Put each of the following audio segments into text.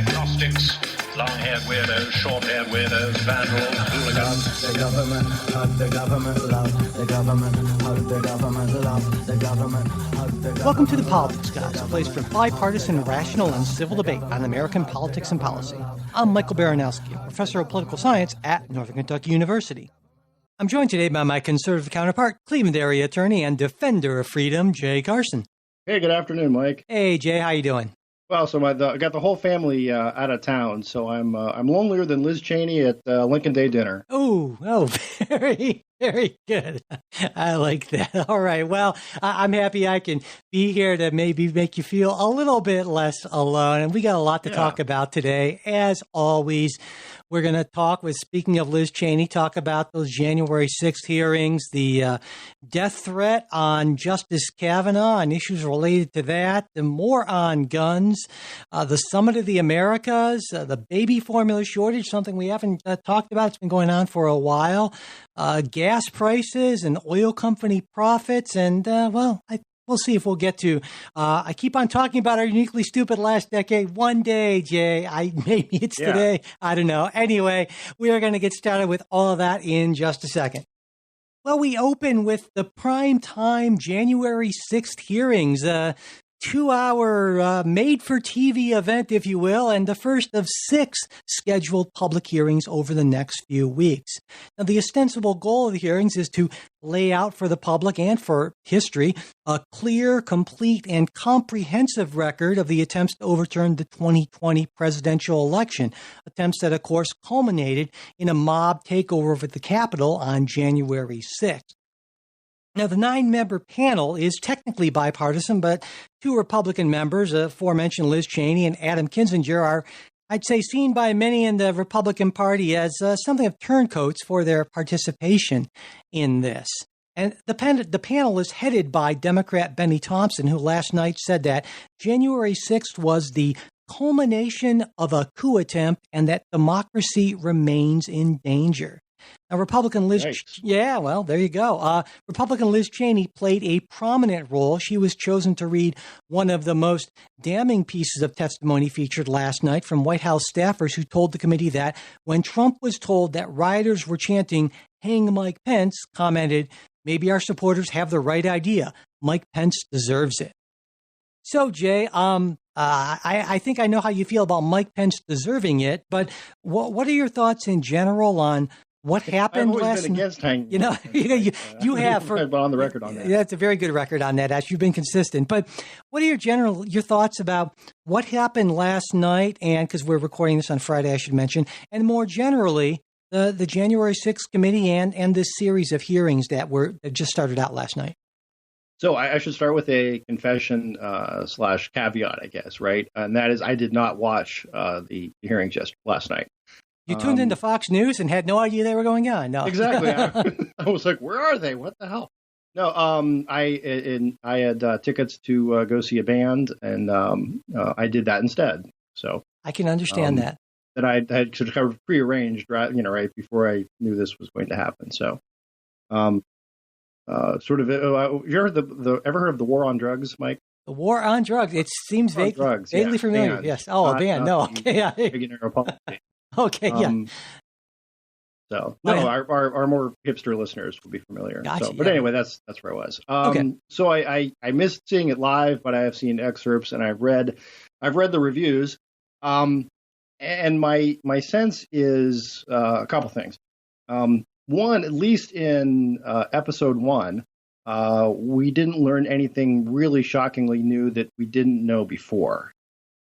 agnostics, long-haired weirdos, short-haired weirdos, vandals, hooligans. The government, hug the government, love the government, hug the government, love the government, hug the government. Welcome to The Politics Guys, a place for bipartisan, rational, and civil debate on American politics and policy. I'm Michael Baranowski, a professor of political science at Northern Kentucky University. I'm joined today by my conservative counterpart, Cleveland area attorney and defender of freedom, Jay Carson. Hey, good afternoon, Mike. Hey, Jay, how you doing? Well, so I got the whole family out of town, so I'm lonelier than Liz Cheney at Lincoln Day dinner. Oh, very, very good. I like that. All right. Well, I'm happy I can be here to maybe make you feel a little bit less alone. And we got a lot to talk about today. As always, we're going to talk with, speaking of Liz Cheney, talk about those January 6th hearings, the death threat on Justice Kavanaugh and issues related to that, and more on guns, the Summit of the Americas, the baby formula shortage, something we haven't talked about. It's been going on for a while. Gas prices and oil company profits. And, we'll see if we'll get to. I keep on talking about our uniquely stupid last decade. One day, Jay, maybe it's today. I don't know. Anyway, we are going to get started with all of that in just a second. Well, we open with the prime time January 6th hearings, 2-hour made-for-TV event, if you will, and the first of 6 scheduled public hearings over the next few weeks. Now, the ostensible goal of the hearings is to lay out for the public and for history a clear, complete, and comprehensive record of the attempts to overturn the 2020 presidential election, attempts that, of course, culminated in a mob takeover of the Capitol on January 6th. Now, the 9-member panel is technically bipartisan, but 2 Republican members, aforementioned Liz Cheney and Adam Kinzinger, are, I'd say, seen by many in the Republican Party as something of turncoats for their participation in this. And the panel is headed by Democrat Benny Thompson, who last night said that January 6th was the culmination of a coup attempt and that democracy remains in danger. Now, Republican Liz, there you go. Republican Liz Cheney played a prominent role. She was chosen to read one of the most damning pieces of testimony featured last night from White House staffers who told the committee that when Trump was told that rioters were chanting, "Hang Mike Pence," commented, "Maybe our supporters have the right idea. Mike Pence deserves it." So, Jay, I think I know how you feel about Mike Pence deserving it, but what are your thoughts in general on what happened last night? You have. I've been on the record on that. That's a very good record on that. As you've been consistent. But what are your thoughts about what happened last night? And because we're recording this on Friday, I should mention, and more generally, the January 6th committee and this series of hearings that just started out last night. So I should start with a confession / caveat, I guess, right? And that is I did not watch the hearings last night. You tuned into Fox News and had no idea they were going on. No, exactly. I was like, "Where are they? What the hell?" No, I had tickets to go see a band, and I did that instead. So I can understand that. That I had sort of prearranged, right before I knew this was going to happen. So, you ever heard of the war on drugs, Mike? The war on drugs. It seems vaguely familiar. Band. Yes. Oh, a band. No. Okay. Yeah. Okay, So our more hipster listeners will be familiar. Gotcha, But anyway, that's where I was. Okay. So I missed seeing it live, but I have seen excerpts and I've read the reviews. And my sense is a couple things. One, at least in episode 1, we didn't learn anything really shockingly new that we didn't know before.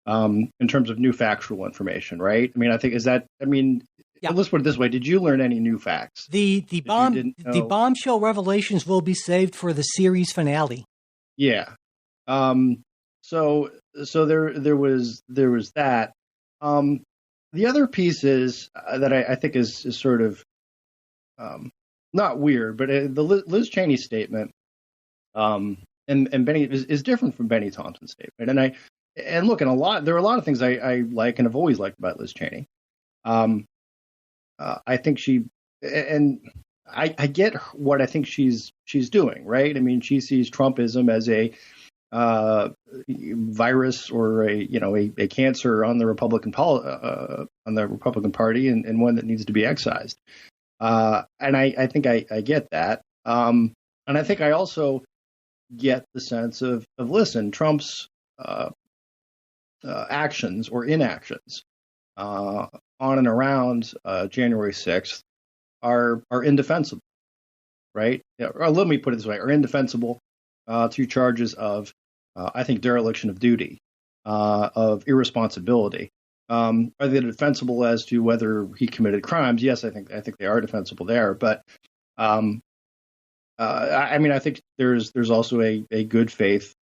In terms of new factual information, right? I mean, let's put it this way. Did you learn any new facts? The bombshell revelations will be saved for the series finale. Yeah. So there was that. The other piece is that I think is sort of not weird, but the Liz Cheney statement and Benny is different from Benny Thompson's statement, And look, there are a lot of things I like and have always liked about Liz Cheney. I think I get what I think she's doing, right? I mean, she sees Trumpism as a virus or a cancer on the Republican Party, and one that needs to be excised. And I think I get that. And I think I also get the sense of listen, Trump's actions or inactions on and around January 6th are indefensible, right? Or let me put it this way: are indefensible through charges of, I think, dereliction of duty, of irresponsibility. Are they defensible as to whether he committed crimes? Yes, I think they are defensible there. But I think there's also a good faith,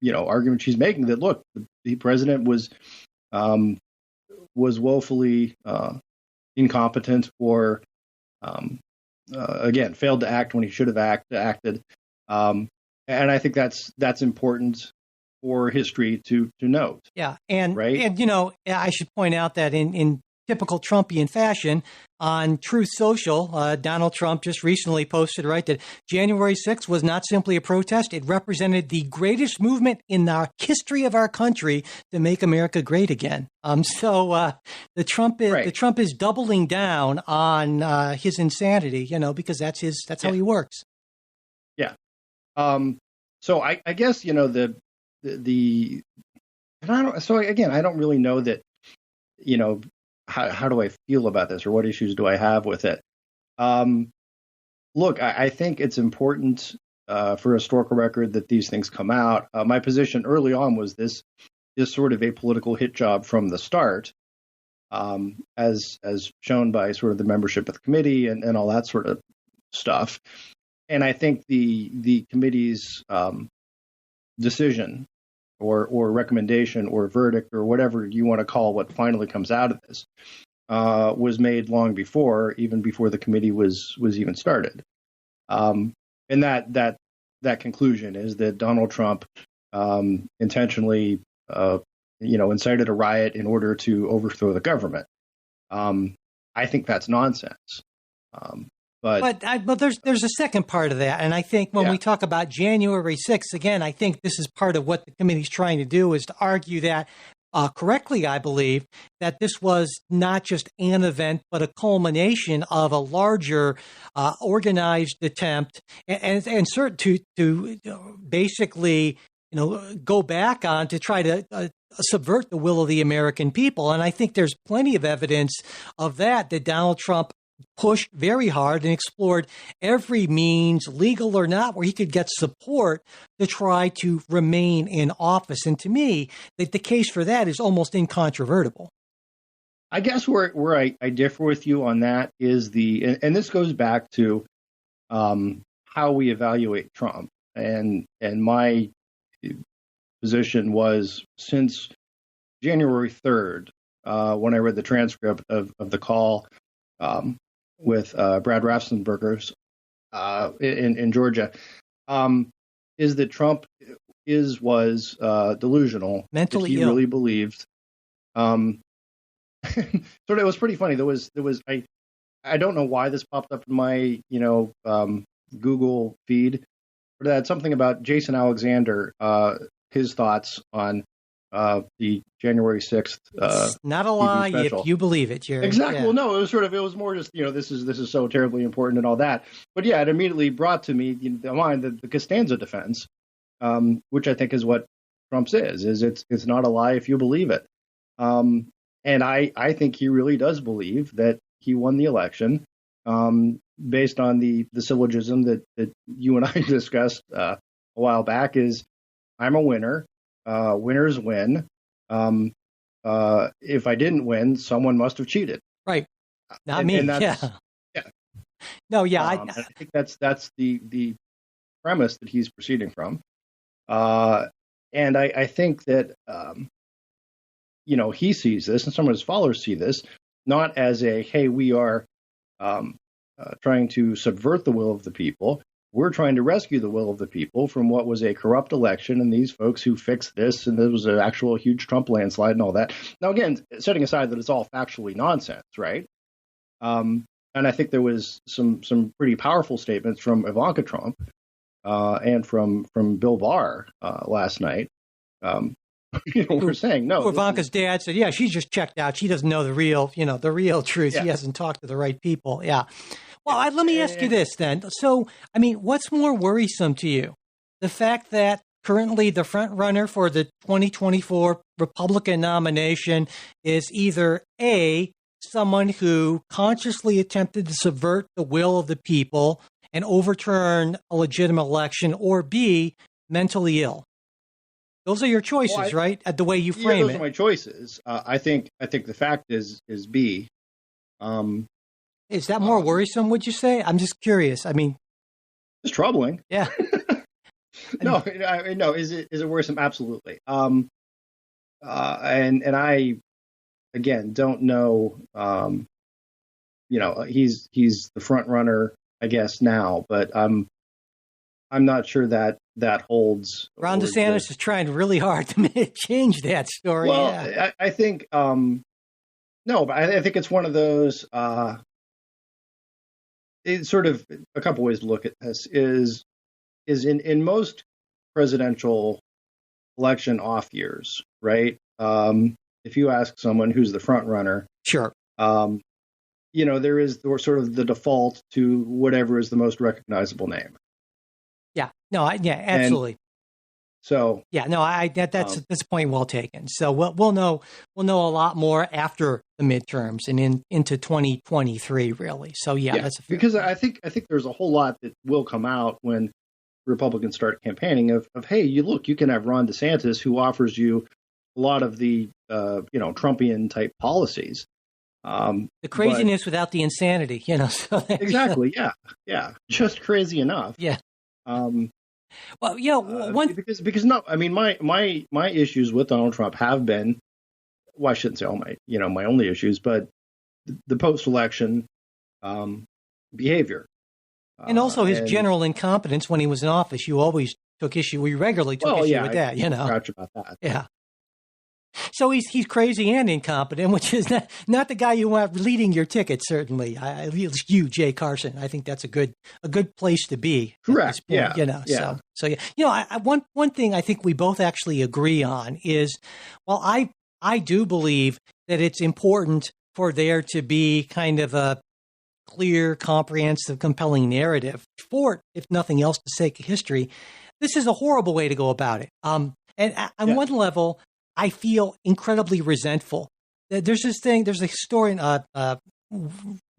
argument she's making that, look, the president was woefully incompetent, or again, failed to act when he should have acted. And I think that's important for history to note. Yeah, and right? And I should point out that in typical Trumpian fashion, on Truth Social, Donald Trump just recently posted, right, that January 6th was not simply a protest; it represented the greatest movement in the history of our country to make America great again. So the Trump is doubling down on his insanity, because that's how he works. Yeah. So I guess and I don't really know that, how do I feel about this, or what issues do I have with it? Look, I think it's important for historical record that these things come out. My position early on was this is sort of a political hit job from the start, as shown by sort of the membership of the committee and all that sort of stuff. And I think the committee's decision or recommendation or verdict or whatever you want to call what finally comes out of this was made long before, even before the committee was even started. And that conclusion is that Donald Trump intentionally incited a riot in order to overthrow the government. I think that's nonsense. But there's a second part of that. And I think when we talk about January 6th, again, I think this is part of what the committee's trying to do, is to argue that, correctly, I believe, that this was not just an event, but a culmination of a larger organized attempt and certain to basically, go back on to try to subvert the will of the American people. And I think there's plenty of evidence of that Donald Trump pushed very hard and explored every means, legal or not, where he could get support to try to remain in office. And to me, the case for that is almost incontrovertible. I guess where I differ with you on that is and this goes back to how we evaluate Trump. And my position was, since January 3rd, when I read the transcript of the call with Brad Raffensperger's in Georgia, is that Trump was delusional. Mentally ill. He really believed. Sort of, it was pretty funny. There was I don't know why this popped up in my Google feed, but it had something about Jason Alexander, his thoughts on the January 6th. Not a lie if you believe it, Jerry. Exactly. Yeah. Well, no, it was more just, this is so terribly important and all that. But yeah, it immediately brought to me the mind the Costanza defense, which I think is what Trump's is it's not a lie if you believe it. And I think he really does believe that he won the election, based on the syllogism that you and I discussed a while back, is I'm a winner. Winners win. If I didn't win, someone must have cheated. Right. Not me. And yeah. No, yeah. I think that's the premise that he's proceeding from. And I think that, he sees this, and some of his followers see this, not as hey, we are trying to subvert the will of the people. We're trying to rescue the will of the people from what was a corrupt election, and these folks who fixed this, and there was an actual huge Trump landslide and all that. Now, again, setting aside that it's all factually nonsense, right? And I think there was some pretty powerful statements from Ivanka Trump and from Bill Barr last night, we're saying no. Ivanka's dad said, "Yeah, she's just checked out. She doesn't know the real truth. Yeah. She hasn't talked to the right people." Yeah. Well, let me ask you this then. So, I mean, what's more worrisome to you? The fact that currently the front runner for the 2024 Republican nomination is either A, someone who consciously attempted to subvert the will of the people and overturn a legitimate election, or B, mentally ill. Those are your choices, right? At the way you frame those it. Are my choices. I think the fact is B. Is that more worrisome, would you say? I'm just curious. I mean, it's troubling. Yeah. No. Is it worrisome? Absolutely. And I, again, don't know. He's the front runner, I guess now, but I'm not sure that holds. Ron DeSantis is trying really hard to change that story. Well, yeah. I think no, but I think it's one of those. It's sort of a couple ways to look at this. Is in most presidential election off years, right? If you ask someone who's the front runner, sure. There is sort of the default to whatever is the most recognizable name. Yeah. No. Absolutely. And so. Yeah. No. That's a point well taken. So we'll know a lot more after the midterms and into 2023, really. So that's because I think there's a whole lot that will come out when Republicans start campaigning of hey, you can have Ron DeSantis who offers you a lot of the Trumpian type policies. The craziness without the insanity, So exactly, yeah, just crazy enough. Yeah. Because no, I mean my issues with Donald Trump have been, well, I shouldn't say all my only issues, but the post-election behavior. And also his general incompetence when he was in office. You always we regularly took issue with that, Scratch about that. Yeah. So he's crazy and incompetent, which is not the guy you want leading your ticket. Certainly, you, Jay Carson. I think that's a good place to be. Correct. Point, yeah. So one thing I think we both actually agree on is, well, I do believe that it's important for there to be kind of a clear, comprehensive, compelling narrative for, if nothing else, the sake of history. This is a horrible way to go about it. And on one level, I feel incredibly resentful. There's a historian,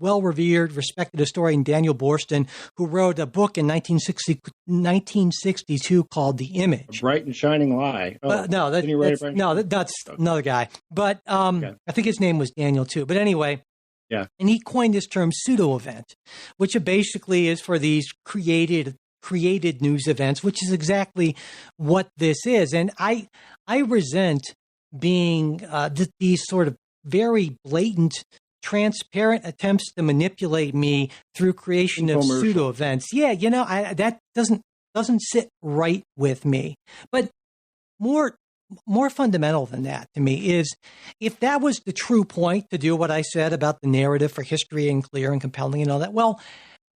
well-revered, respected historian, Daniel Boorstin, who wrote a book in 1962 called The Image. A bright and shining lie. That's another guy. But I think his name was Daniel too. But anyway, yeah. And he coined this term pseudo-event, which basically is for these created news events, which is exactly what this is. And I resent being these sort of very blatant, transparent attempts to manipulate me through creation of pseudo events. Yeah, that doesn't sit right with me. But more fundamental than that to me is, if that was the true point to do what I said about the narrative for history and clear and compelling and all that, well,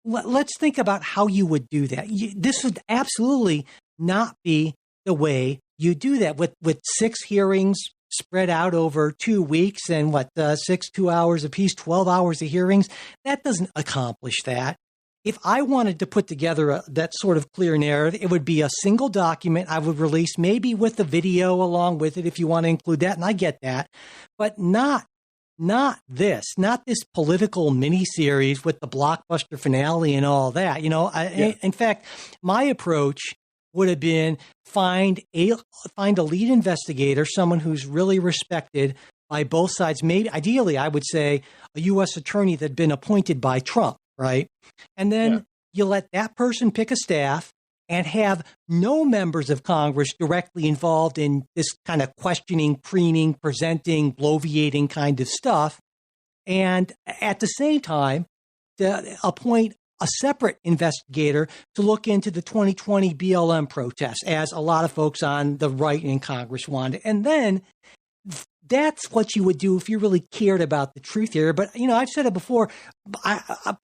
let's think about how you would do that. This would absolutely not be the way you do that with 6 hearings spread out over 2 weeks and 2 hours apiece, 12 hours of hearings. That doesn't accomplish that. If I wanted to put together that sort of clear narrative, it would be a single document I would release, maybe with the video along with it if you want to include that, and I get that, but not this political miniseries with the blockbuster finale and all that. In fact, my approach would have been find a lead investigator, someone who's really respected by both sides. Maybe ideally, I would say a U.S. attorney that had been appointed by Trump, right? And then you let that person pick a staff and have no members of Congress directly involved in this kind of questioning, preening, presenting, bloviating kind of stuff. And at the same time, to appoint a separate investigator to look into the 2020 BLM protests, as a lot of folks on the right in Congress wanted. And then that's what you would do if you really cared about the truth here. But, I've said it before.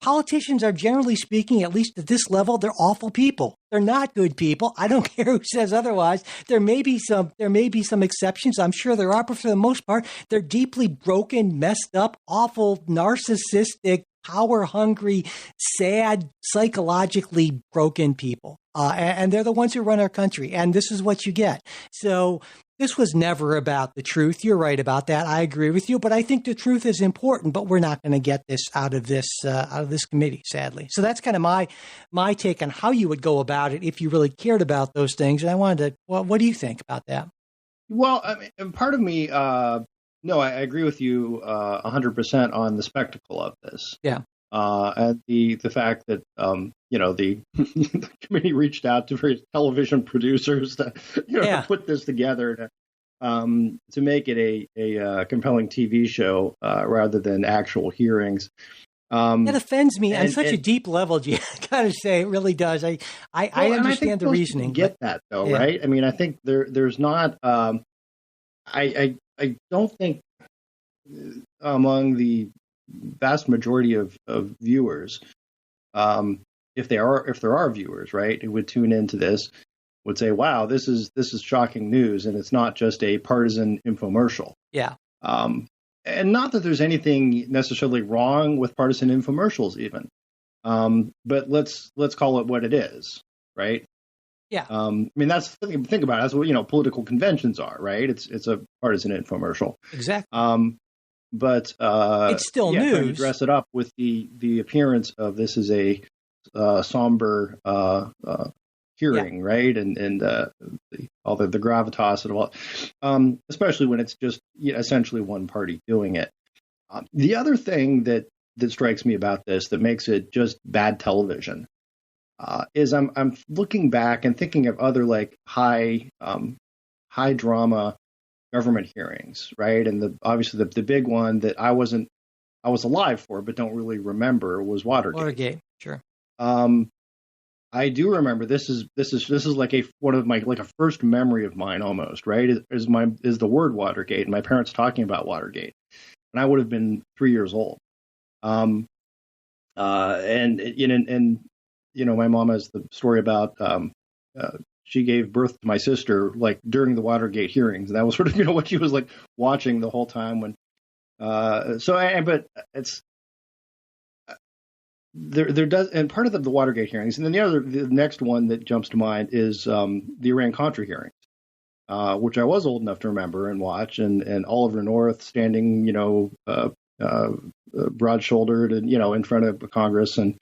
Politicians are, generally speaking, at least at this level, they're awful people. They're not good people. I don't care who says otherwise. There may be some exceptions. I'm sure there are, but for the most part, they're deeply broken, messed up, awful, narcissistic, power-hungry, sad, psychologically broken people. And they're the ones who run our country. And this is what you get. So this was never about the truth. You're right about that. I agree with you. But I think the truth is important. But we're not going to get this out of this committee, sadly. So that's kind of my take on how you would go about it if you really cared about those things. And I wanted to. Well, what do you think about that? Well, I mean, part of me. No, I agree with you 100% on the spectacle of this. Yeah. And the fact that the committee reached out to various television producers to to put this together to make it a compelling TV show rather than actual hearings. That offends me on such a deep level. You gotta say, it really does. I understand the reasoning. Get that though, right? I mean, I think there's not. I don't think among the vast majority of viewers, if there are viewers, right, who would tune into this, would say, "Wow, this is shocking news," and it's not just a partisan infomercial. Yeah. And not that there's anything necessarily wrong with partisan infomercials, even. But let's call it what it is, right? Yeah. I mean, think about it. That's what political conventions are, right? It's a partisan infomercial. Exactly. But it's still news. Trying to dress it up with the appearance of this is a somber hearing, right? And all the gravitas and all, especially when it's just essentially one party doing it. The other thing that strikes me about this that makes it just bad television is I'm looking back and thinking of other like high drama government hearings, right? And obviously the big one that I was alive for but don't really remember was Watergate. Watergate, sure. I do remember this is like one of my like a first memory of mine almost, right? Is the word Watergate and my parents talking about Watergate, and I would have been 3 years old. And my mom has the story about she gave birth to my sister like during the Watergate hearings. And that was sort of what she was like watching the whole time when. But it's there does, and part of the Watergate hearings, and then the next one that jumps to mind is the Iran-Contra hearings, which I was old enough to remember and watch, and Oliver North standing, broad-shouldered and in front of Congress, and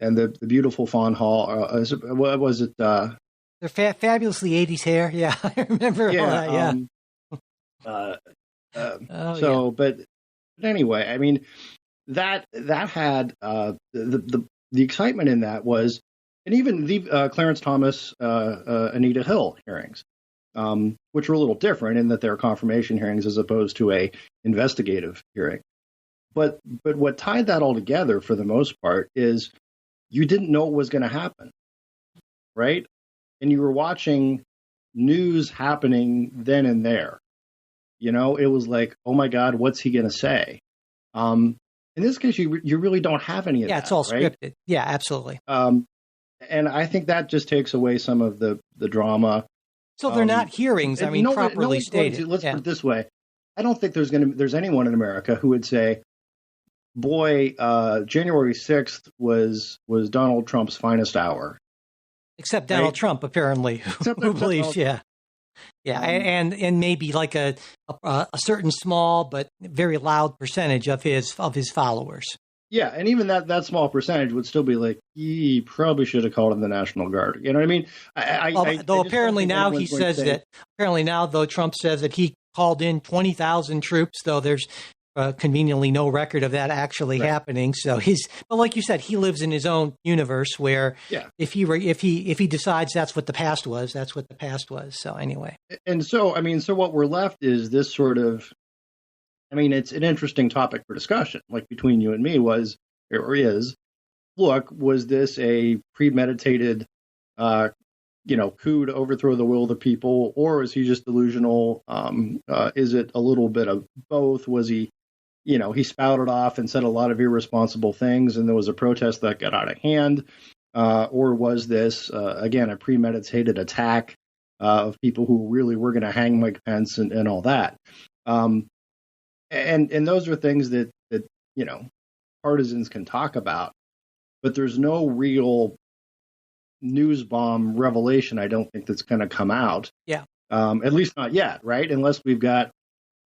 the beautiful Fawn Hall. What was it? They're fabulously 80s hair. Yeah, I remember all that. Yeah. But anyway, I mean, that had the excitement in that was, and even the Clarence Thomas, Anita Hill hearings, which were a little different in that they're confirmation hearings as opposed to a investigative hearing. But what tied that all together for the most part is you didn't know what was going to happen, right? And you were watching news happening then and there. It was like, oh my God, what's he going to say? In this case, you really don't have any of that. Yeah, it's all right? scripted. Yeah, absolutely. And I think that just takes away some of the drama. So they're not hearings. I mean, properly stated. Let's put it this way: I don't think there's anyone in America who would say, "Boy, January 6th was Donald Trump's finest hour." Except Donald Trump, apparently, who believes, yeah. And maybe like a certain small but very loud percentage of his followers. Yeah, and even that small percentage would still be like, he probably should have called in the National Guard. You know what I mean? Though apparently now he says that. Apparently now, though, Trump says that he called in 20,000 troops. Though there's conveniently no record of that actually happening. So but like you said, he lives in his own universe where if he decides that's what the past was, that's what the past was. So anyway, and so what we're left is this sort of, it's an interesting topic for discussion, like between you and me was this a premeditated coup to overthrow the will of the people, or is he just delusional? Is it a little bit of both? Was he, he spouted off and said a lot of irresponsible things, and there was a protest that got out of hand? Or was this, again, a premeditated attack of people who really were going to hang Mike Pence and all that? And those are things that partisans can talk about, but there's no real news bomb revelation, I don't think, that's going to come out. Yeah. At least not yet, right? Unless we've got,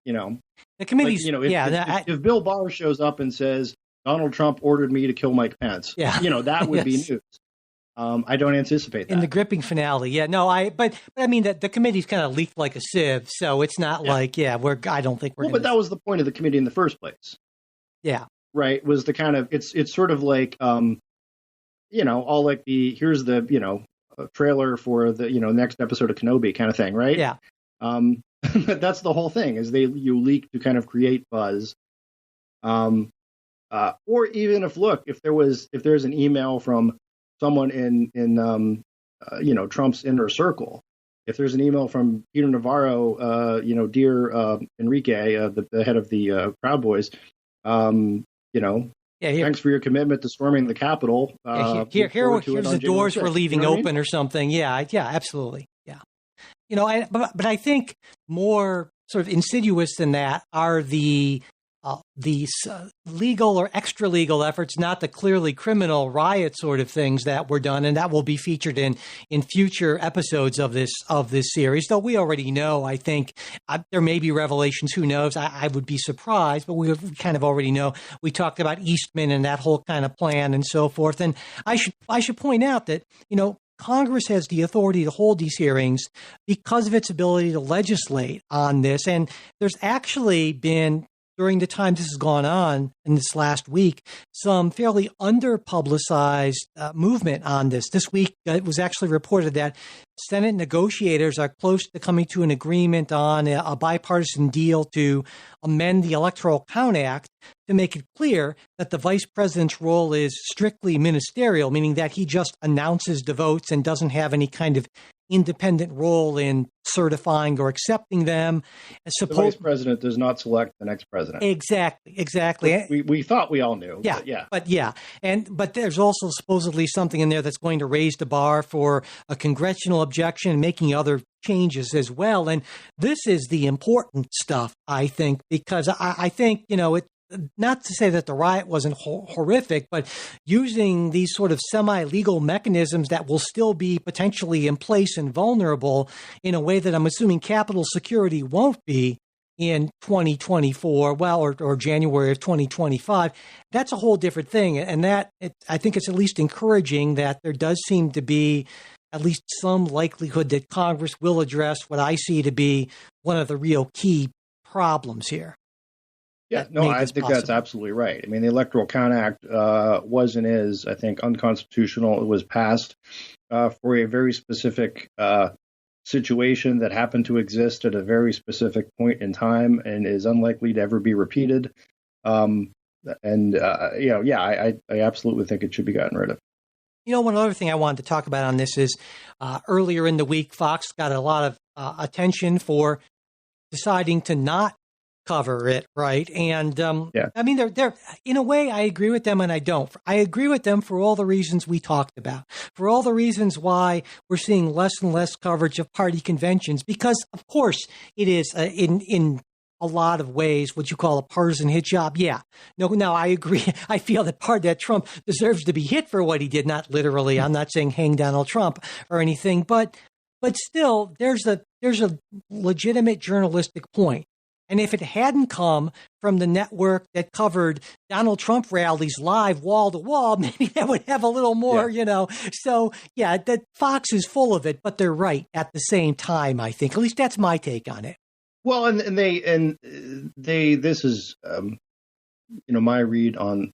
the committee's, if Bill Barr shows up and says, Donald Trump ordered me to kill Mike Pence, that would be news. I don't anticipate that. In the gripping finale, but I mean that the committee's kind of leaked like a sieve, so it's not like, I don't think we're. Well, but that was the point of the committee in the first place. Yeah. Right. Was the kind of it's sort of like all like here's the trailer for the next episode of Kenobi kind of thing, right? Yeah. That's the whole thing, is you leak to kind of create buzz. Or even if there's an email from someone in Trump's inner circle, if there's an email from Peter Navarro, dear Enrique, the head of the Proud Boys, thanks for your commitment to storming the Capitol. Here's the doors we're leaving open or something. Yeah, absolutely. Yeah. But I think more sort of insidious than that are these legal or extra legal efforts, not the clearly criminal riot sort of things that were done, and that will be featured in future episodes of this series. Though we already know, I think there may be revelations. Who knows? I would be surprised, but we kind of already know. We talked about Eastman and that whole kind of plan and so forth. And I should point out that Congress has the authority to hold these hearings because of its ability to legislate on this, and there's actually been, during the time this has gone on in this last week, some fairly under-publicized movement on this. This week, it was actually reported that Senate negotiators are close to coming to an agreement on a bipartisan deal to amend the Electoral Count Act to make it clear that the vice president's role is strictly ministerial, meaning that he just announces the votes and doesn't have any kind of independent role in certifying or accepting them. The vice president does not select the next president. Exactly. We thought we all knew. But there's also supposedly something in there that's going to raise the bar for a congressional objection and making other changes as well. And this is the important stuff, I think, because I think, not to say that the riot wasn't horrific, but using these sort of semi-legal mechanisms that will still be potentially in place and vulnerable in a way that I'm assuming Capitol security won't be in 2024, or January of 2025, that's a whole different thing. And I think it's at least encouraging that there does seem to be at least some likelihood that Congress will address what I see to be one of the real key problems here. Yeah, no, I think that's absolutely right. I mean, the Electoral Count Act was and is, I think, unconstitutional. It was passed for a very specific situation that happened to exist at a very specific point in time and is unlikely to ever be repeated. I absolutely think it should be gotten rid of. One other thing I wanted to talk about on this is earlier in the week, Fox got a lot of attention for deciding to not cover it, right? And I mean, they're in a way, I agree with them and I don't. I agree with them for all the reasons we talked about, for all the reasons why we're seeing less and less coverage of party conventions, because of course it is in a lot of ways what you call a partisan hit job. Yeah, no, I agree. I feel that Trump deserves to be hit for what he did, not literally. I'm not saying hang Donald Trump or anything, but still, there's a legitimate journalistic point. And if it hadn't come from the network that covered Donald Trump rallies live wall to wall, maybe that would have a little more, So, that Fox is full of it, but they're right at the same time, I think. At least that's my take on it. Well, and they this is my read on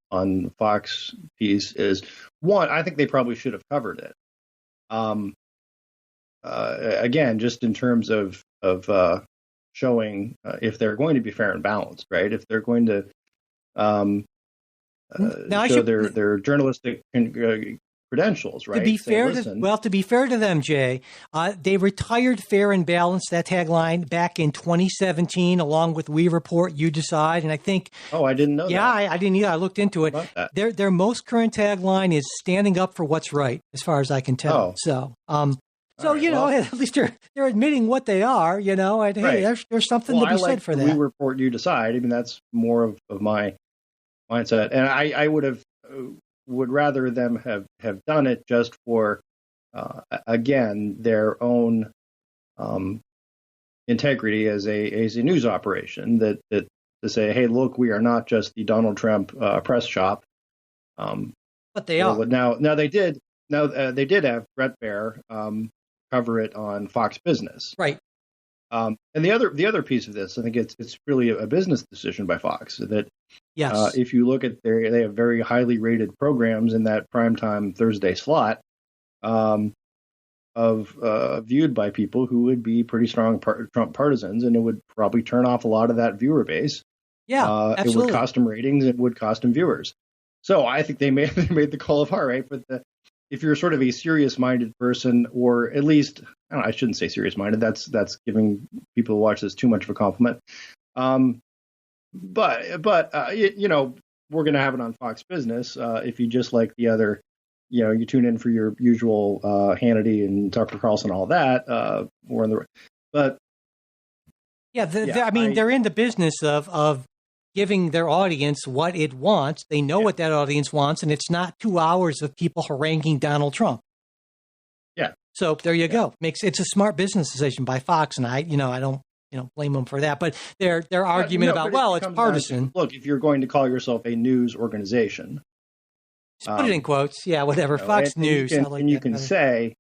Fox piece is, one, I think they probably should have covered it. Again, just in terms of showing if they're going to be fair and balanced, right? If they're going to show their journalistic credentials, right? To be Say, fair listen, to be fair to them, Jay, they retired Fair and Balanced, that tagline, back in 2017, along with We Report, You Decide. And I think, oh, I didn't know that. I didn't either. I looked into it. How about that? Their most current tagline is standing up for what's right, as far as I can tell. Oh. So, Right, well, at least they're admitting what they are, and hey, right. there's something to be said for that. We Report, You Decide. I mean, that's more of my mindset. And I would rather them have done it just for, again, their own integrity as a news operation, that to say, hey, look, we are not just the Donald Trump press shop. But they are. Now they did have Brett Baer cover it on Fox Business. Right. And the other piece of this, I think it's really a business decision by Fox that yes, if you look at they have very highly rated programs in that primetime Thursday slot, viewed by people who would be pretty strong Trump partisans, and it would probably turn off a lot of that viewer base. Yeah, absolutely. It would cost them ratings. It would cost them viewers. So I think they made the call of all right, but if you're sort of a serious-minded person, or at least, I shouldn't say serious-minded. That's giving people who watch this too much of a compliment. But we're going to have it on Fox Business. If you just like the other, you tune in for your usual Hannity and Tucker Carlson, all that. But yeah, they're in the business of giving their audience what it wants. They know what that audience wants, and it's not 2 hours of people haranguing Donald Trump. Yeah. So there you go. It's a smart business decision by Fox, and I don't blame them for that. But their argument about it's partisan. Look, if you're going to call yourself a news organization, just put it in quotes. Yeah, whatever. Fox News. You can say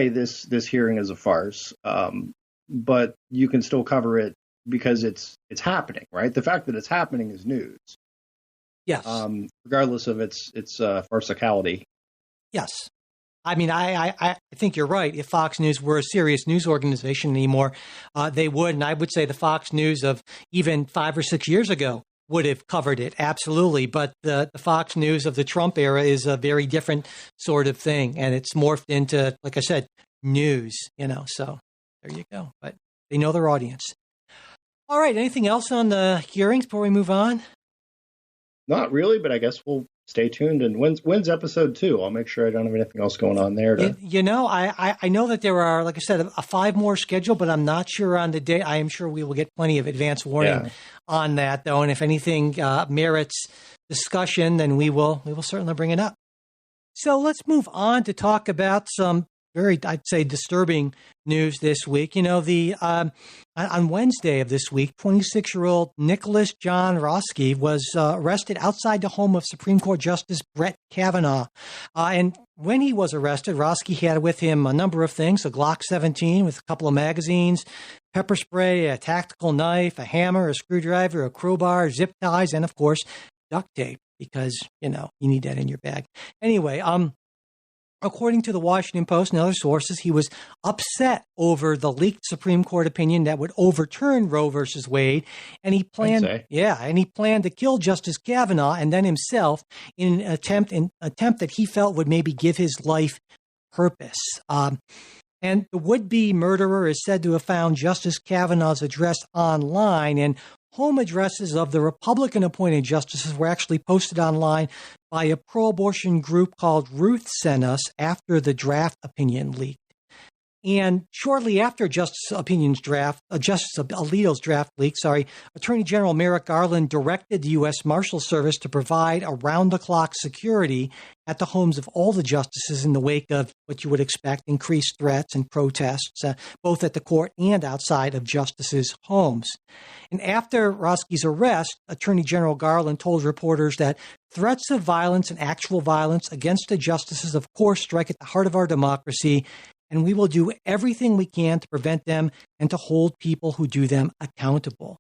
this hearing is a farce, but you can still cover it because it's happening, right? The fact that it's happening is news. Yes. Regardless of its farcicality. Yes. I mean, I think you're right. If Fox News were a serious news organization anymore, they would. And I would say the Fox News of even 5 or 6 years ago would have covered it. Absolutely. But the Fox News of the Trump era is a very different sort of thing. And it's morphed into, like I said, news, so there you go. But they know their audience. All right. Anything else on the hearings before we move on? Not really, but I guess we'll stay tuned. And when's episode 2? I'll make sure I don't have anything else going on there. I know that there are, like I said, a 5 more scheduled, but I'm not sure on the day. I am sure we will get plenty of advance warning on that, though. And if anything merits discussion, then we will certainly bring it up. So let's move on to talk about some very, I'd say, disturbing news this week. On Wednesday of this week, 26-year-old Nicholas John Roski was arrested outside the home of Supreme Court Justice Brett Kavanaugh. And when he was arrested, Roski had with him a number of things: a Glock 17 with a couple of magazines, pepper spray, a tactical knife, a hammer, a screwdriver, a crowbar, zip ties, and of course, duct tape, because, you need that in your bag. Anyway, according to the Washington Post and other sources, he was upset over the leaked Supreme Court opinion that would overturn Roe versus Wade, and he planned to kill Justice Kavanaugh and then himself in an attempt that he felt would maybe give his life purpose. And the would-be murderer is said to have found Justice Kavanaugh's address online, and home addresses of the Republican-appointed justices were actually posted online by a pro-abortion group called Ruth Sent Us after the draft opinion leaked. And shortly after Justice Alito's draft leak, Attorney General Merrick Garland directed the U.S. Marshal Service to provide around-the-clock security at the homes of all the justices in the wake of what you would expect, increased threats and protests, both at the court and outside of justices' homes. And after Roski's arrest, Attorney General Garland told reporters that threats of violence and actual violence against the justices, of course, strike at the heart of our democracy, and we will do everything we can to prevent them and to hold people who do them accountable.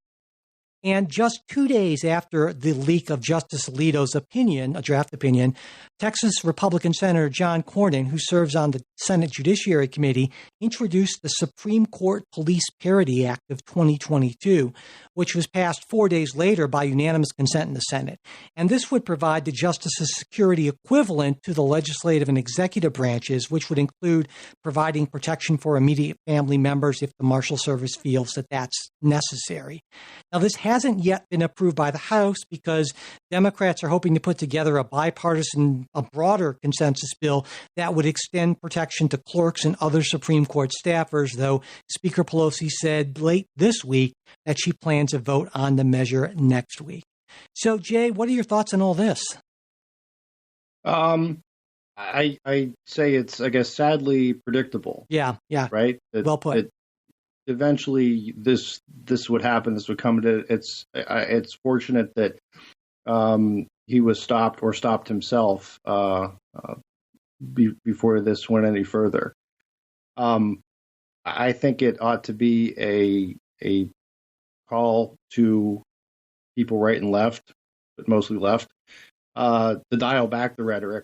And just 2 days after the leak of Justice Alito's opinion, a draft opinion, Texas Republican Senator John Cornyn, who serves on the Senate Judiciary Committee introduced the Supreme Court Police Parity Act of 2022, which was passed 4 days later by unanimous consent in the Senate. And this would provide the justice's security equivalent to the legislative and executive branches, which would include providing protection for immediate family members if the Marshal Service feels that that's necessary. Now, this hasn't yet been approved by the House because Democrats are hoping to put together a bipartisan, a broader consensus bill that would extend protection to clerks and other Supreme Court staffers, though Speaker Pelosi said late this week that she plans a vote on the measure next week. So, Jay, what are your thoughts on all this? I say it's, I guess, sadly predictable. Yeah. Right? Well put. Eventually, this would happen. This would come to. It's fortunate that he was stopped or stopped himself before this went any further. I think it ought to be a call to people right and left, but mostly left, to dial back the rhetoric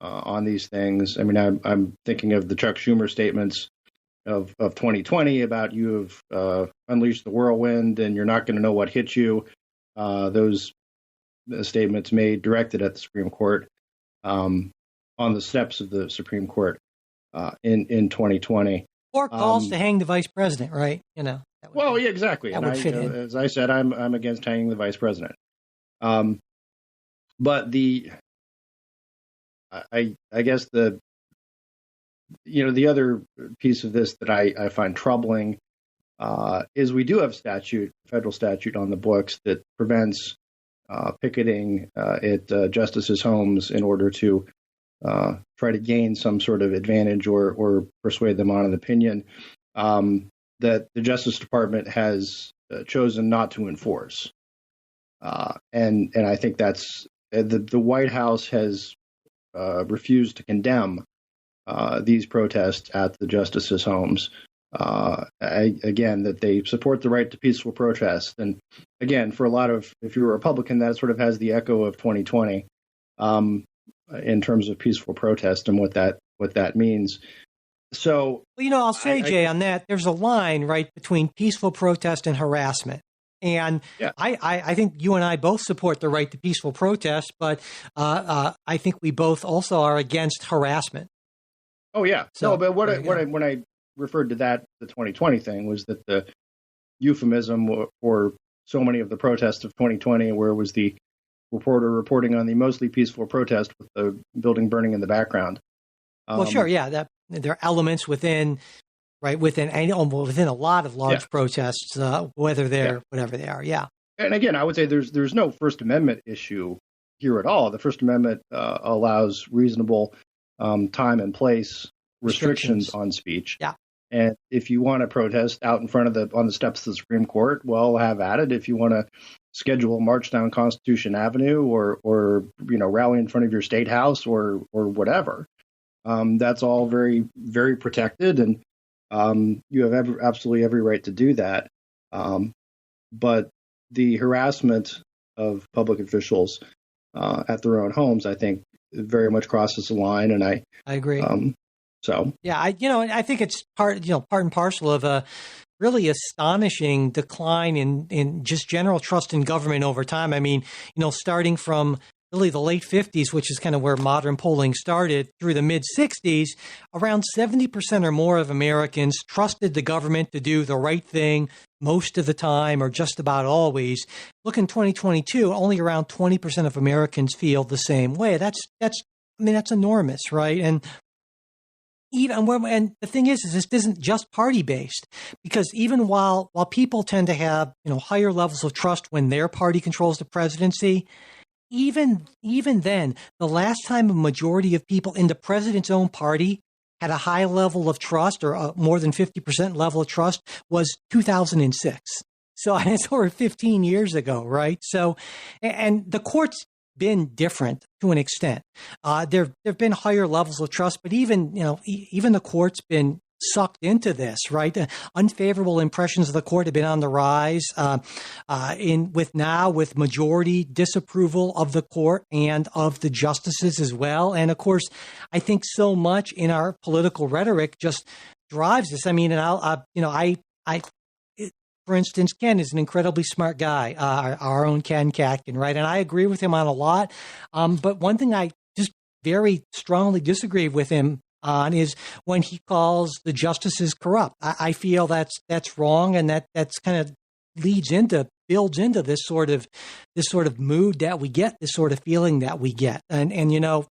on these things. I mean, I'm thinking of the Chuck Schumer statements of 2020 about you have unleashed the whirlwind and you're not going to know what hit you. Those statements made directed at the Supreme Court on the steps of the Supreme Court in 2020. Or calls to hang the vice president, right? Yeah, exactly. That would fit in. As I said, I'm against hanging the vice president. But I guess the other piece of this that I find troubling is we do have federal statute on the books that prevents picketing at justices' homes in order to try to gain some sort of advantage or persuade them on an opinion that the Justice Department has chosen not to enforce. And I think that's the White House has refused to condemn these protests at the justices' homes. Again, that they support the right to peaceful protest. And again, for a lot of, if you're a Republican, that sort of has the echo of 2020 in terms of peaceful protest and what that means. So, I'll say, Jay, on that, there's a line right between peaceful protest and harassment. And yeah. I think you and I both support the right to peaceful protest, but I think we both also are against harassment. Oh, yeah. So, no, but when I referred to that, the 2020 thing was that the euphemism for so many of the protests of 2020, where it was the reporter reporting on the mostly peaceful protest with the building burning in the background. Well, sure. Yeah. That there are elements within a lot of large protests, whether they're whatever they are. Yeah. And again, I would say there's no First Amendment issue here at all. The First Amendment allows reasonable time and place restrictions on speech. Yeah. And if you want to protest out in front of on the steps of the Supreme Court, well, have at it. If you want to schedule a march down Constitution Avenue or rally in front of your state house or whatever, that's all very, very protected, and you have absolutely every right to do that. But the harassment of public officials at their own homes, I think, very much crosses the line, and I agree. I think it's part and parcel of a really astonishing decline in just general trust in government over time. I mean, starting from really the late 50s, which is kind of where modern polling started, through the mid 60s, around 70% or more of Americans trusted the government to do the right thing most of the time or just about always. Look, in 2022, only around 20% of Americans feel the same way. That's enormous, right? And the thing is this isn't just party based, because even while people tend to have higher levels of trust when their party controls the presidency, even then, the last time a majority of people in the president's own party had a high level of trust, or a more than 50% level of trust, was 2006. So it's over 15 years ago, right? So, and the court's been different to an extent. There've been higher levels of trust, but even the court's been sucked into this, right? Unfavorable impressions of the court have been on the rise. With majority disapproval of the court and of the justices as well. And of course, I think so much in our political rhetoric just drives this. I mean, and for instance, Ken is an incredibly smart guy, our own Ken Katkin, right? And I agree with him on a lot. But one thing I just very strongly disagree with him on is when he calls the justices corrupt. I feel that's wrong, and that's kind of builds into this sort of mood that we get, this sort of feeling that we get, and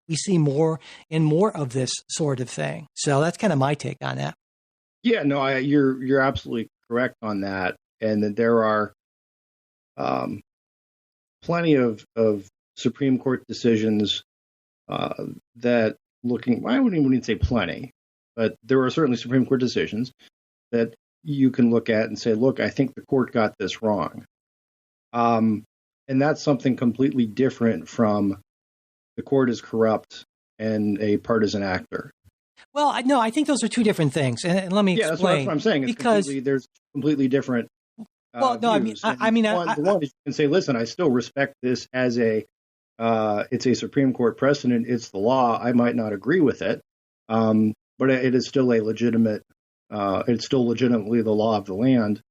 we see more and more of this sort of thing. So that's kind of my take on that. Yeah, no, you're absolutely correct on that, and that there are plenty of Supreme Court decisions that I wouldn't even say plenty, but there are certainly Supreme Court decisions that you can look at and say, look, I think the court got this wrong. And that's something completely different from the court is corrupt and a partisan actor. Well, I think those are two different things, and let me explain. Yeah, that's what I'm saying. There's completely different. Views. The one is you can say, listen, I still respect this as it's a Supreme Court precedent. It's the law. I might not agree with it, but it is still a legitimate. It's still legitimately the law of the land.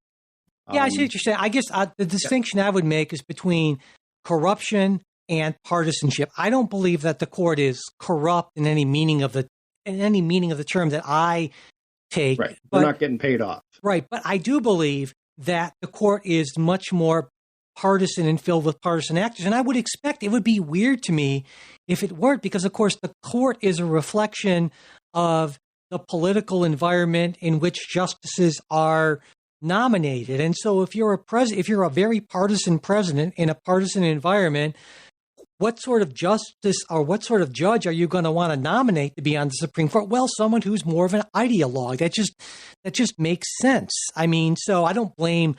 Yeah, I see what you're saying. I guess the distinction I would make is between corruption and partisanship. I don't believe that the court is corrupt in any meaning of the term that I take. Right, we're not getting paid off. Right, but I do believe that the court is much more partisan and filled with partisan actors. And I would expect it would be weird to me if it weren't, because of course the court is a reflection of the political environment in which justices are nominated. And so if you're a very partisan president in a partisan environment, what sort of justice or what sort of judge are you going to want to nominate to be on the Supreme Court? Well, someone who's more of an ideologue. That just makes sense. I mean, so I don't blame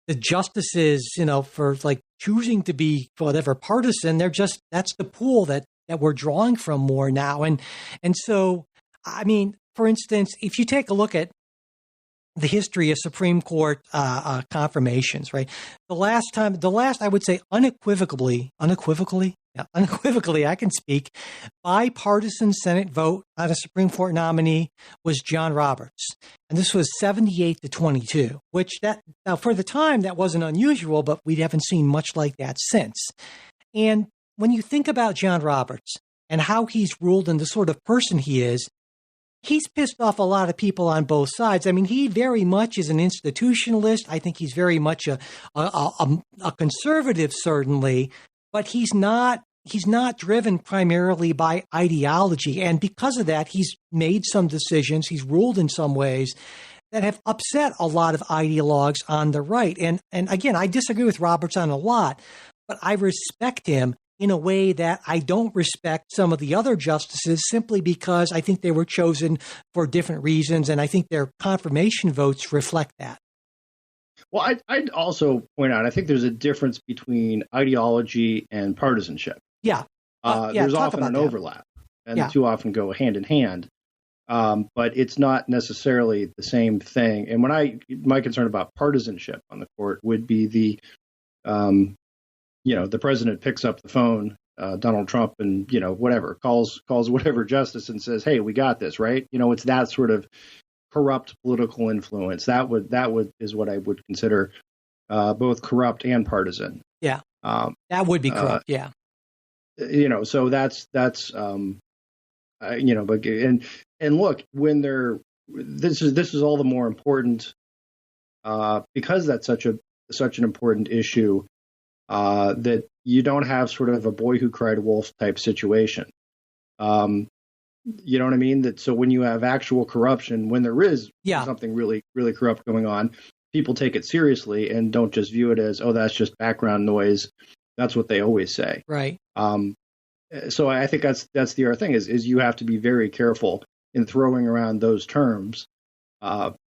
the justices, for like choosing to be whatever partisan. That's the pool that we're drawing from more now. And so, I mean, for instance, if you take a look at the history of Supreme Court confirmations, right? The last I would say unequivocally, I can speak, bipartisan Senate vote on a Supreme Court nominee was John Roberts. And this was 78-22, which now for the time that wasn't unusual, but we haven't seen much like that since. And when you think about John Roberts and how he's ruled and the sort of person he is, he's pissed off a lot of people on both sides. I mean, he very much is an institutionalist. I think he's very much a conservative, certainly, but he's not driven primarily by ideology. And because of that, he's made some decisions, he's ruled in some ways that have upset a lot of ideologues on the right. And again, I disagree with Roberts on a lot, but I respect him in a way that I don't respect some of the other justices simply because I think they were chosen for different reasons. And I think their confirmation votes reflect that. Well, I'd also point out, I think there's a difference between ideology and partisanship. Yeah. There's often an overlap, and the two often go hand in hand. But it's not necessarily the same thing. And my concern about partisanship on the court would be the president picks up the phone, Donald Trump, and, whatever, calls whatever justice and says, hey, we got this, right? It's that sort of corrupt political influence. That is what I would consider both corrupt and partisan. Yeah. That would be corrupt. Yeah. So that's but look, when this is all the more important because that's such an important issue. That you don't have sort of a boy who cried wolf type situation. You know what I mean? That so when you have actual corruption, when there is something really, really corrupt going on, people take it seriously and don't just view it as, oh, that's just background noise. That's what they always say. Right. So I think that's the other thing is you have to be very careful in throwing around those terms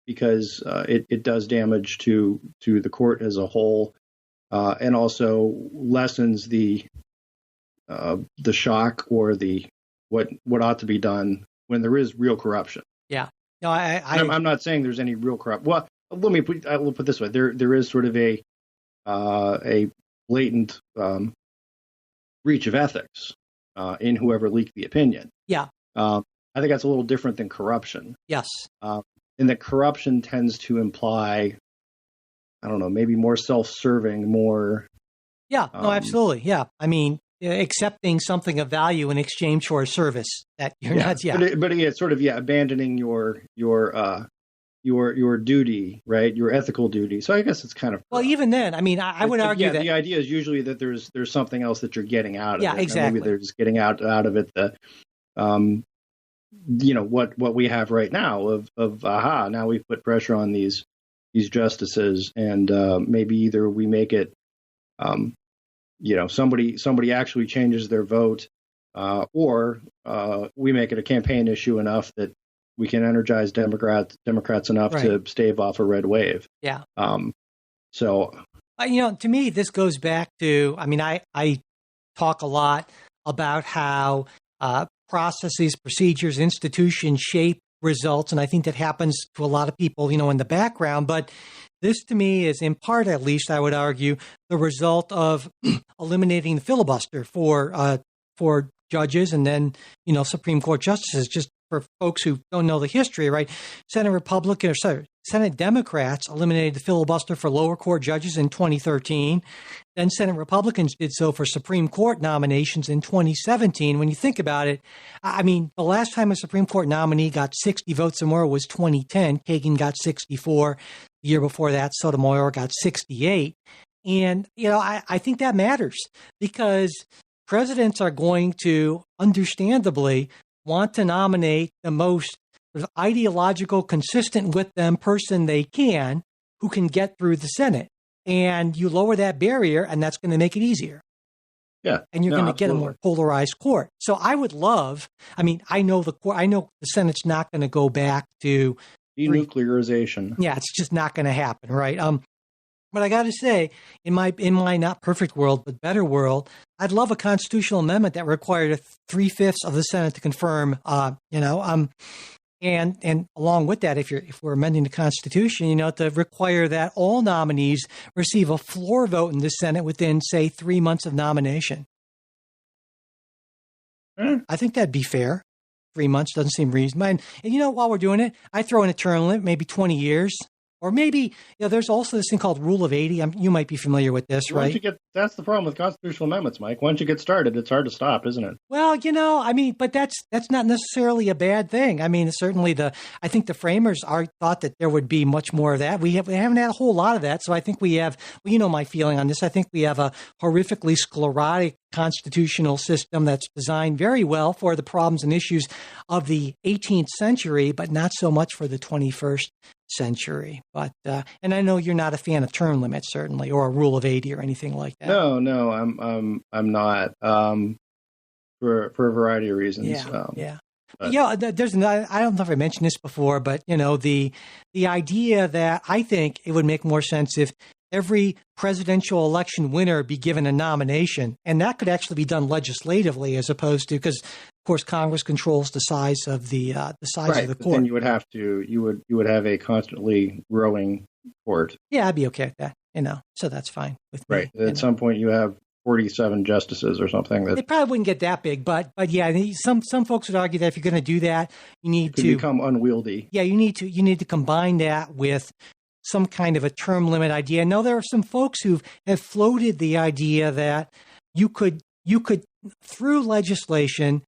because it does damage to the court as a whole. And also lessens the shock or the what ought to be done when there is real corruption. Yeah. No, I'm not saying there's any real corrupt. Well, we'll put it this way: there is sort of a blatant breach of ethics in whoever leaked the opinion. Yeah. I think that's a little different than corruption. Yes. And that corruption tends to imply, I don't know, maybe more self-serving, more. Yeah. No, absolutely. Yeah. I mean, accepting something of value in exchange for a service that you're not. Yeah. But it's sort of abandoning your duty, right? Your ethical duty. So I guess it's kind of. Well, even then, I mean, I would argue that the idea is usually that there's something else that you're getting out of it. Yeah, exactly. Maybe they're just getting out of it what we have right now of now we've put pressure on these justices, and maybe either we make it somebody actually changes their vote, or we make it a campaign issue enough that we can energize Democrats enough to stave off a red wave. Yeah. So to me, this goes back to, I mean, I talk a lot about how processes, procedures, institutions shape results. And I think that happens to a lot of people, in the background. But this to me is in part, at least I would argue, the result of eliminating the filibuster for judges and then, Supreme Court justices. Just for folks who don't know the history, right? Senate Democrats eliminated the filibuster for lower court judges in 2013. Then Senate Republicans did so for Supreme Court nominations in 2017. When you think about it, I mean, the last time a Supreme Court nominee got 60 votes or more was 2010. Kagan got 64. The year before that, Sotomayor got 68. And, I think that matters because presidents are going to understandably want to nominate the most ideological, consistent with them person they can who can get through the Senate. And you lower that barrier, and that's going to make it easier. Yeah. And you're going to get a more polarized court. So I would love, I know the Senate's not going to go back to denuclearization. Yeah, it's just not going to happen, right? But I got to say, in my not perfect world, but better world, I'd love a constitutional amendment that required 3/5 of the Senate to confirm, and along with that, if we're amending the Constitution, to require that all nominees receive a floor vote in the Senate within, say, 3 months of nomination. I think that'd be fair. 3 months doesn't seem reasonable. And while we're doing it, I throw in a term limit, maybe 20 years. Or maybe, there's also this thing called Rule of 80. You might be familiar with this, right? That's the problem with constitutional amendments, Mike. Once you get started, it's hard to stop, isn't it? Well, but that's not necessarily a bad thing. I mean, certainly I think the framers thought that there would be much more of that. We haven't had a whole lot of that. So I think we have, my feeling on this. I think we have a horrifically sclerotic constitutional system that's designed very well for the problems and issues of the 18th century, but not so much for the 21st century. But and I know you're not a fan of term limits, certainly, or a Rule of 80 or anything like that. No, I'm not, for a variety of reasons. Yeah. There's I don't know if I mentioned this before, but the idea that I think it would make more sense if every presidential election winner be given a nomination, and that could actually be done legislatively as opposed to, because of course Congress controls the size of the of the court. Then you would have you would have a constantly growing court. Yeah, I'd be okay with that. So that's fine with me. Right. At some point, you have 47 justices or something. They probably wouldn't get that big, but yeah, some folks would argue that if you're going to do that, you need to become unwieldy. Yeah, you need to combine that with some kind of a term limit idea. Now, there are some folks who have floated the idea that you could through legislation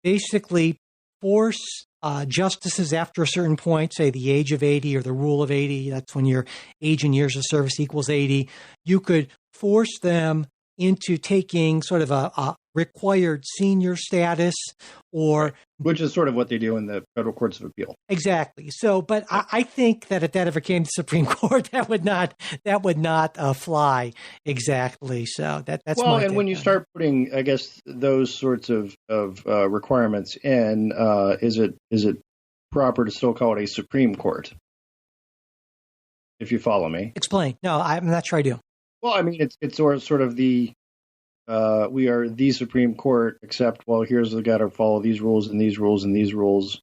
basically force justices after a certain point, say the age of 80 or the Rule of 80, that's when your age and years of service equals 80, you could force them into taking sort of a required senior status, or which is sort of what they do in the federal courts of appeal. Exactly. So, but I think that if that ever came to the Supreme Court, that would not fly exactly. So that's well. And when you start putting, I guess, those sorts of requirements in, is it proper to still call it a Supreme Court? If you follow me. Explain. No, I'm not sure I do. Well, I mean, it's sort of the we are the Supreme Court, except, well, here's the got to follow these rules and these rules and these rules.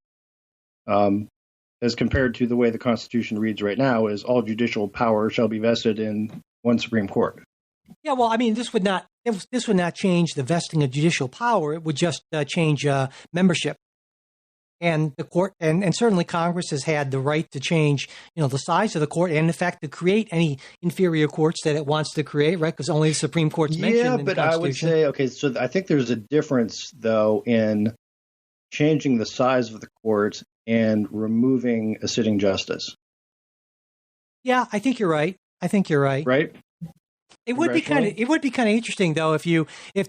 as compared to the way the Constitution reads right now, is all judicial power shall be vested in one Supreme Court. Yeah, well, I mean, this would not change the vesting of judicial power. It would just change membership. And the court, and certainly Congress has had the right to change, the size of the court, and in fact to create any inferior courts that it wants to create, right? Because only the Supreme Court's mentioned in the Constitution. Yeah, but I would say, okay, so I think there's a difference, though, in changing the size of the court and removing a sitting justice. Yeah, I think you're right. Right? It would be kind of interesting, though, if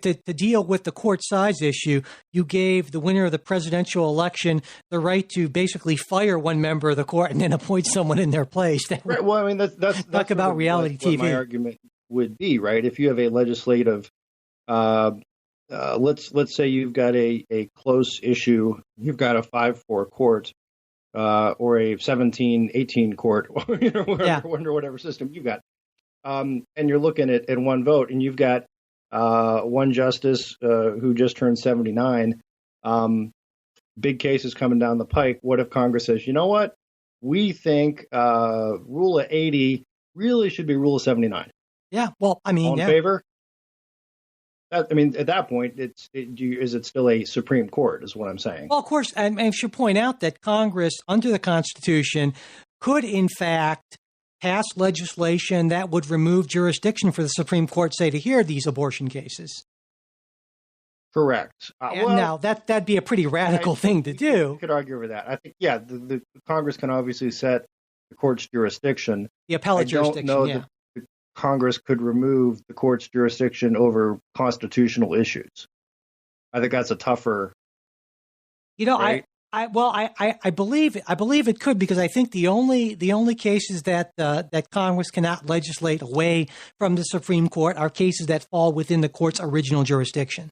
to deal with the court size issue, you gave the winner of the presidential election the right to basically fire one member of the court and then appoint someone in their place. Right. Well, I mean, that's talk about reality TV. What my argument would be, right? If you have a legislative, let's say you've got a close issue, you've got a 5-4 court, or a 17-18 court, or under whatever system you've got. And you're looking at one vote, and you've got one justice who just turned 79. Big cases coming down the pike. What if Congress says, you know what? We think rule of 80 really should be rule of 79. Yeah. Well, I mean, all in favor? At that point, is it still a Supreme Court, is what I'm saying. Well, of course, and I should point out that Congress, under the Constitution, could, in fact, pass legislation that would remove jurisdiction for the Supreme Court, say, to hear these abortion cases. Correct. Now, that'd be a pretty radical thing to do. You could argue over that. I think, the Congress can obviously set the court's jurisdiction. The appellate jurisdiction, I don't know that the Congress could remove the court's jurisdiction over constitutional issues. I think that's a tougher. Right? I believe it could, because I think the only cases that Congress cannot legislate away from the Supreme Court are cases that fall within the court's original jurisdiction.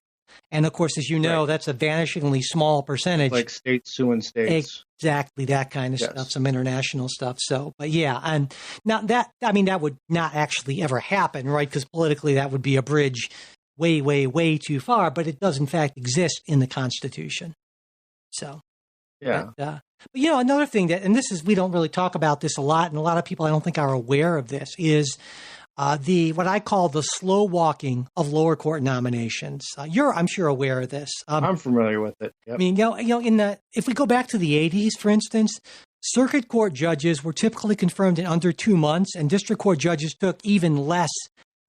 And of course, as you know, that's a vanishingly small percentage. Like states suing states. Exactly, that kind of stuff, some international stuff. So, but yeah, and now that would not actually ever happen, right? Because politically that would be a bridge way, way, way too far, but it does in fact exist in the Constitution. So. Yeah. But, another thing we don't really talk about this a lot, and a lot of people I don't think are aware of this, is what I call the slow walking of lower court nominations. I'm sure aware of this. I'm familiar with it. Yep. I mean, if we go back to the 80s, for instance, circuit court judges were typically confirmed in under 2 months, and district court judges took even less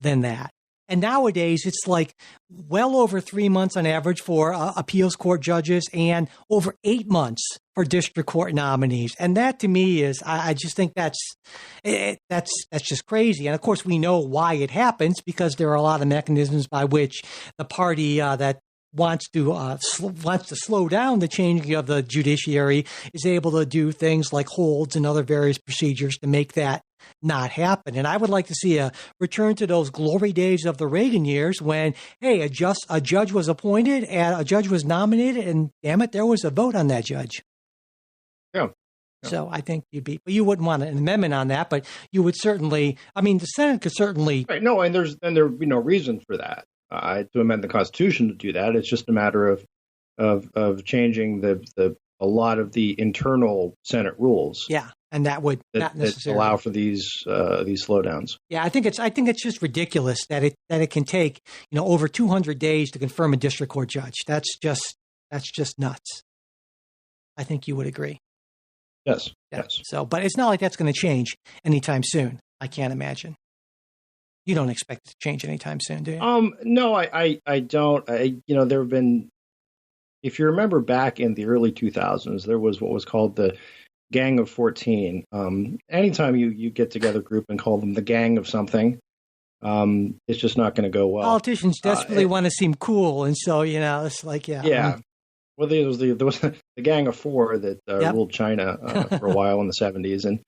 than that. And nowadays, it's like well over 3 months on average for appeals court judges, and over 8 months for district court nominees. And that, to me, is I just think that's just crazy. And of course, we know why it happens, because there are a lot of mechanisms by which the party that wants to slow down the changing of the judiciary is able to do things like holds and other various procedures to make that not happen. And I would like to see a return to those glory days of the Reagan years when, hey, a judge was appointed and a judge was nominated, and damn it, there was a vote on that judge. Yeah. So I think you wouldn't want an amendment on that, but you would certainly. I mean, the Senate could certainly. Right. No, and there would be no reason for that to amend the Constitution to do that. It's just a matter of changing a lot of the internal Senate rules. Yeah. And that would not necessarily allow for these slowdowns. Yeah, I think it's just ridiculous that it can take over 200 days to confirm a district court judge. That's just nuts. I think you would agree. Yes. Yeah. Yes. So, but it's not like that's going to change anytime soon. I can't imagine. You don't expect it to change anytime soon, do you? No, I don't. There have been. If you remember back in the early 2000s, there was what was called the Gang of 14. Anytime you get together a group and call them the gang of something, it's just not going to go well. Politicians desperately want to seem cool, and so it's like yeah. Well, there was the Gang of Four that ruled China for a while in the 70s, and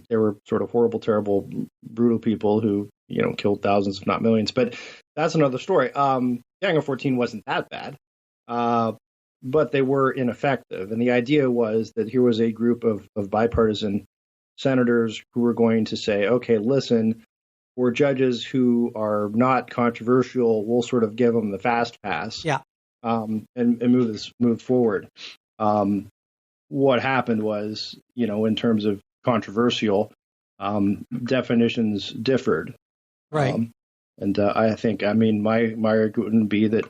they were sort of horrible, terrible, brutal people who killed thousands, if not millions. But that's another story. Gang of 14 wasn't that bad. But they were ineffective. And the idea was that here was a group of bipartisan senators who were going to say, okay, listen, for judges who are not controversial, we'll sort of give them the fast pass and move forward. what happened was, in terms of controversial, definitions differed. Right. And I think, my argument would be that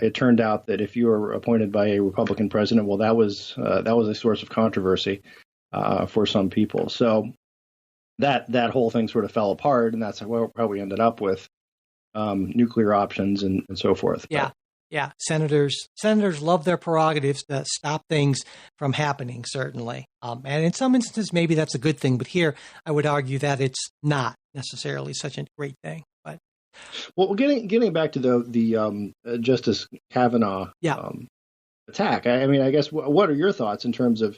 it turned out that if you were appointed by a Republican president, well, that was a source of controversy for some people. So that whole thing sort of fell apart, and that's how we ended up with nuclear options and so forth. Yeah. Yeah. Senators love their prerogatives to stop things from happening, certainly. And in some instances, maybe that's a good thing. But here, I would argue that it's not necessarily such a great thing. But well, getting back to the Justice Kavanaugh attack, I guess, what are your thoughts in terms of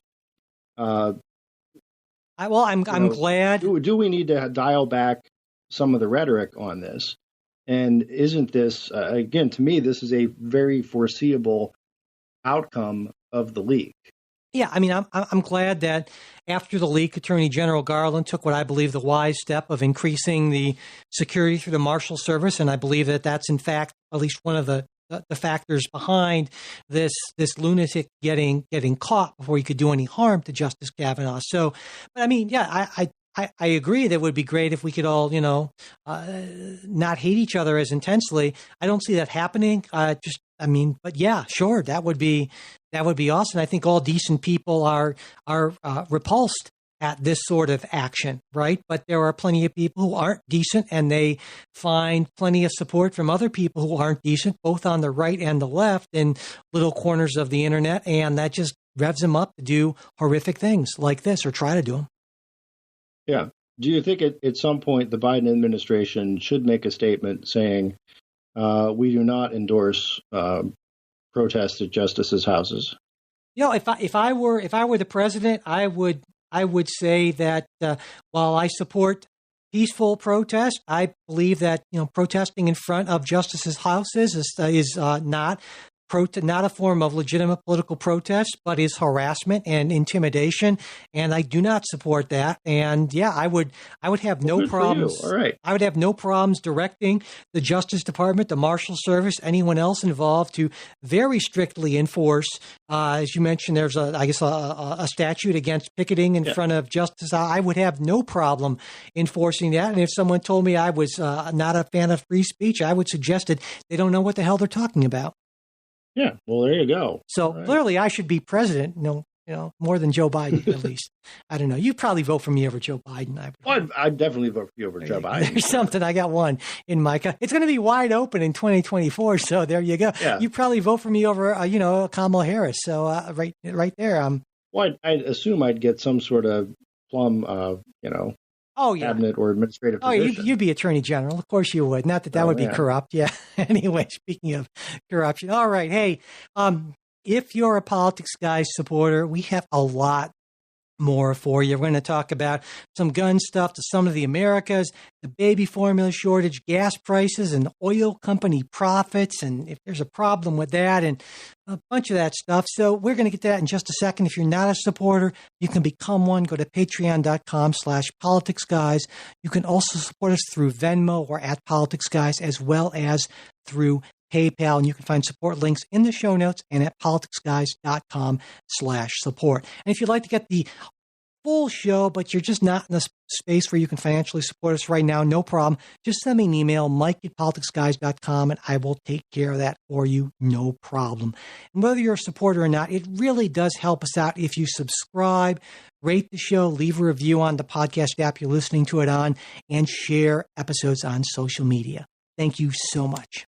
I'm glad. Do we need to dial back some of the rhetoric on this? And isn't this, again, to me, this is a very foreseeable outcome of the leak? Yeah, I'm glad that after the leak, Attorney General Garland took what I believe the wise step of increasing the security through the Marshal Service, and I believe that that's in fact at least one of the factors behind this lunatic getting caught before he could do any harm to Justice Kavanaugh. So, but I agree that it would be great if we could all, not hate each other as intensely. I don't see that happening. But yeah, sure, that would be awesome. I think all decent people are repulsed at this sort of action, right? But there are plenty of people who aren't decent, and they find plenty of support from other people who aren't decent, both on the right and the left, in little corners of the internet, and that just revs them up to do horrific things like this, or try to do them. Yeah. Do you think at some point the Biden administration should make a statement saying we do not endorse protests at justices' houses? If I were the president, I would say that while I support peaceful protest, I believe that protesting in front of justices' houses is not a form of legitimate political protest, but is harassment and intimidation, and I do not support that. And yeah, I would have no problems. All right. I would have no problems directing the Justice Department, the Marshal Service, anyone else involved to very strictly enforce. As you mentioned, there's a statute against picketing in front of justice. I would have no problem enforcing that. And if someone told me I was not a fan of free speech, I would suggest that they don't know what the hell they're talking about. Yeah, well, there you go. So clearly, I should be president. More than Joe Biden, at least. I don't know. You'd probably vote for me over Joe Biden. I'd definitely vote for you over Joe Biden. There's something. I got one in my. It's going to be wide open in 2024. So there you go. Yeah. You probably vote for me over, Kamala Harris. So right there. Well, I'd assume I'd get some sort of plum, cabinet or administrative position. You'd be Attorney General. Of course you would. Not that would be corrupt. Yeah. Anyway, speaking of corruption. All right. Hey, if you're a Politics Guys supporter, we have a lot more for you. We're going to talk about some gun stuff, to some of the Americas, the baby formula shortage, gas prices, and oil company profits, and if there's a problem with that, and a bunch of that stuff. So we're going to get to that in just a second. If you're not a supporter, you can become one. Go to patreon.com/politicsguys. You can also support us through Venmo or at Politics Guys, as well as through PayPal, and you can find support links in the show notes and at politicsguys.com/support. And if you'd like to get the full show, but you're just not in a space where you can financially support us right now, no problem. Just send me an email, mike@politicsguys.com, and I will take care of that for you, no problem. And whether you're a supporter or not, it really does help us out if you subscribe, rate the show, leave a review on the podcast app you're listening to it on, and share episodes on social media. Thank you so much.